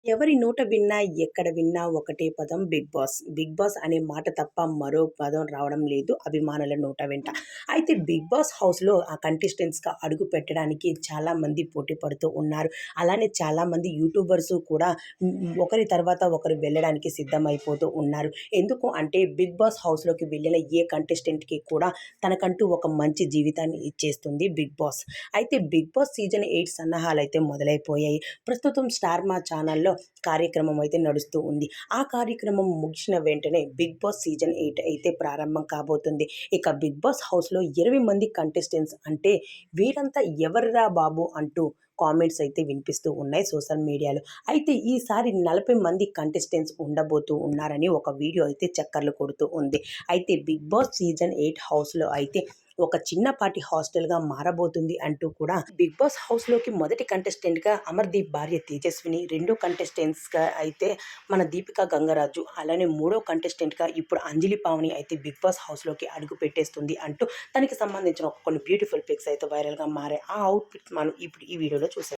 ఎవరి నోట విన్నా, ఎక్కడ విన్నా ఒకటే పదం బిగ్ బాస్. బిగ్ బాస్ అనే మాట తప్ప మరో పదం రావడం లేదు అభిమానుల నోట వెంట. అయితే బిగ్ బాస్ హౌస్‌లో ఆ కంటెస్టెంట్స్‌గా అడుగు పెట్టడానికి చాలామంది పోటీ పడుతూ ఉన్నారు. అలానే చాలామంది యూట్యూబర్స్ కూడా ఒకరి తర్వాత ఒకరు వెళ్ళడానికి సిద్ధమైపోతూ ఉన్నారు. ఎందుకు అంటే బిగ్ బాస్ హౌస్‌లోకి వెళ్ళిన ఏ కంటెస్టెంట్‌కి కూడా తనకంటూ ఒక మంచి జీవితాన్ని ఇచ్చేస్తుంది బిగ్ బాస్. అయితే బిగ్ బాస్ సీజన్ 8 సన్నాహాలైతే మొదలైపోయాయి. ప్రస్తుతం స్టార్ మా ఛానల్‌లో కార్యక్రమం అయితే నడుస్తూ ఉంది. ఆ కార్యక్రమం ముగిసిన వెంటనే బిగ్ బాస్ సీజన్ 8 అయితే ప్రారంభం కాబోతుంది. ఇక బిగ్ బాస్ హౌస్‌లో 20 మంది కంటెస్టెంట్స్ అంటే వీరంతా ఎవర్రా బాబు అంటూ కామెంట్స్ అయితే వినిపిస్తూ ఉన్నాయి సోషల్ మీడియాలో. అయితే ఈసారి 40 మంది కంటెస్టెంట్స్ ఉండబోతూ ఉన్నారని ఒక వీడియో అయితే చక్కర్లు కొడుతూ ఉంది. అయితే బిగ్ బాస్ సీజన్ 8 హౌస్‌లో అయితే ఒక చిన్నపాటి హాస్టల్‌గా మారబోతుంది అంటూ కూడా బిగ్ బాస్ హౌస్‌లోకి మొదటి కంటెస్టెంట్‌గా అమర్‌దీప్ భార్య తేజస్విని, రెండో కంటెస్టెంట్స్‌గా అయితే మన దీపిక గంగరాజు, అలానే మూడో కంటెస్టెంట్‌గా ఇప్పుడు అంజలి పావని అయితే బిగ్ బాస్ హౌస్‌లోకి అడుగు పెట్టేస్తుంది అంటూ తనకి సంబంధించిన కొన్ని బ్యూటిఫుల్ పిక్స్ అయితే వైరల్‌గా మారాయి. ఆ అవుట్‌ఫిట్స్ మనం ఇప్పుడు ఈ వీడియోలో చూసేద్దాం.